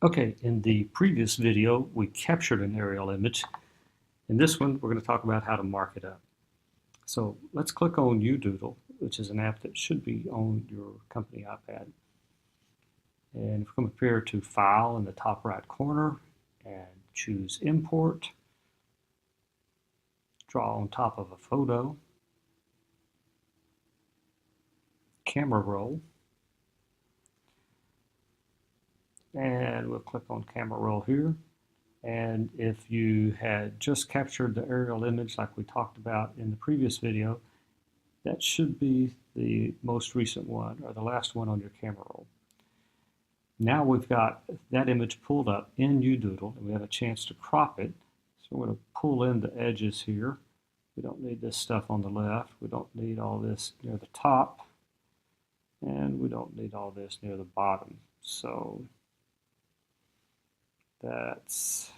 Okay, in the previous video, we captured an aerial image. In this one, we're going to talk about how to mark it up. So let's click on UDoodle, which is an app that should be on your company iPad. And if we come up here to File in the top right corner and choose Import, draw on top of a photo, camera roll, and we'll click on camera roll here. And if you had just captured the aerial image like we talked about in the previous video, that should be the most recent one or the last one on your camera roll. Now we've got that image pulled up in UDoodle and we have a chance to crop it. So we're going to pull in the edges here. We don't need this stuff on the left. We don't need all this near the top. And we don't need all this near the bottom. So that's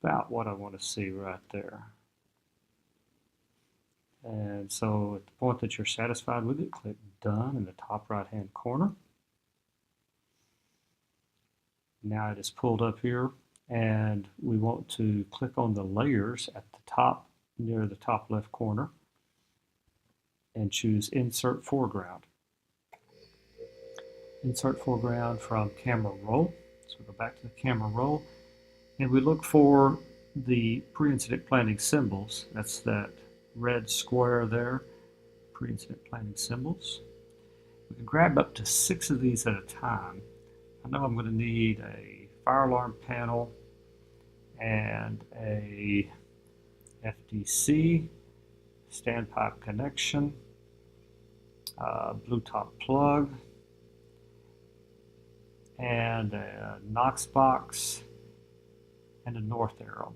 about what I want to see right there. And so at the point that you're satisfied with it, click Done in the top right hand corner. Now it is pulled up here and we want to click on the layers at the top near the top left corner and choose Insert Foreground. Insert foreground from camera roll. So we go back to the camera roll and we look for the pre-incident planning symbols. That's that red square there, pre-incident planning symbols. We can grab up to 6 of these at a time. I know I'm going to need a fire alarm panel and a FDC, standpipe connection, blue top plug, and a Knox box, and a north arrow.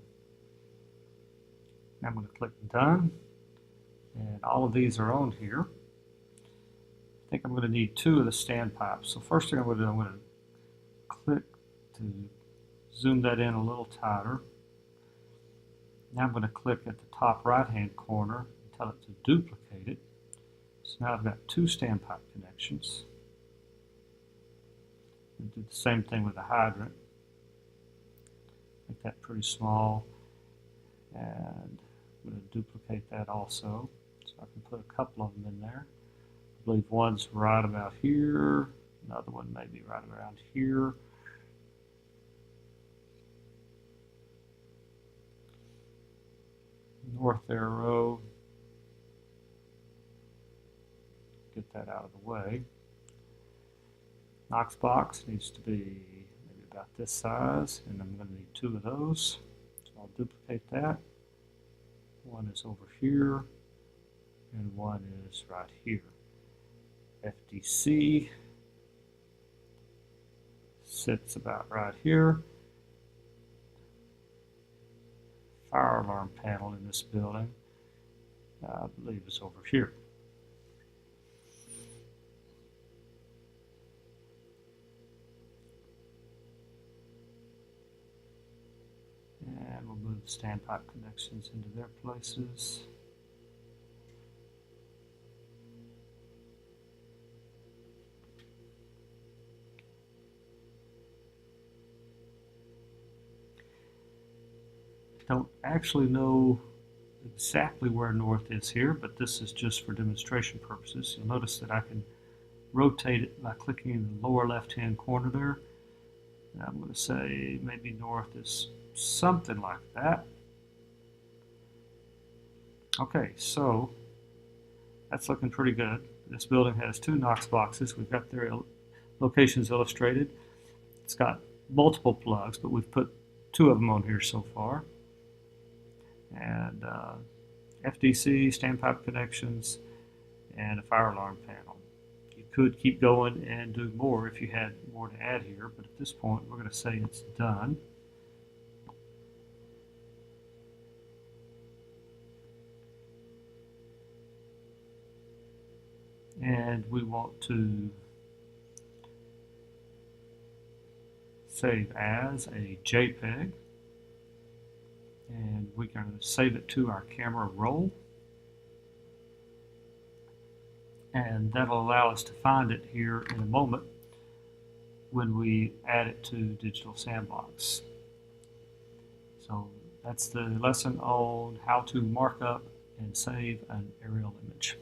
I'm going to click Done, and all of these are on here. I think I'm going to need 2 of the standpipes. So first thing I'm going to do, I'm going to click to zoom that in a little tighter. Now I'm going to click at the top right hand corner and tell it to duplicate it. So now I've got 2 standpipe connections. And do the same thing with the hydrant. Make that pretty small, and I'm going to duplicate that also, so I can put a couple of them in there. I believe one's right about here, another one may be right around here. North arrow, get that out of the way. Knox box needs to be maybe about this size, and I'm going to need 2 of those. So I'll duplicate that. One is over here, and one is right here. FDC sits about right here. Fire alarm panel in this building, I believe, is over here. And we'll move the standpipe connections into their places. I don't actually know exactly where north is here, but this is just for demonstration purposes. You'll notice that I can rotate it by clicking in the lower left-hand corner there. And I'm going to say maybe north is something like that. Okay, so that's looking pretty good. This building has 2 Knox boxes. We've got their locations illustrated. It's got multiple plugs, but we've put 2 of them on here so far. And FDC, standpipe connections, and a fire alarm panel. You could keep going and do more if you had more to add here, but at this point we're going to say it's done. And we want to save as a JPEG. And we're going to save it to our camera roll. and that'll allow us to find it here in a moment when we add it to Digital Sandbox. So that's the lesson on how to mark up and save an aerial image.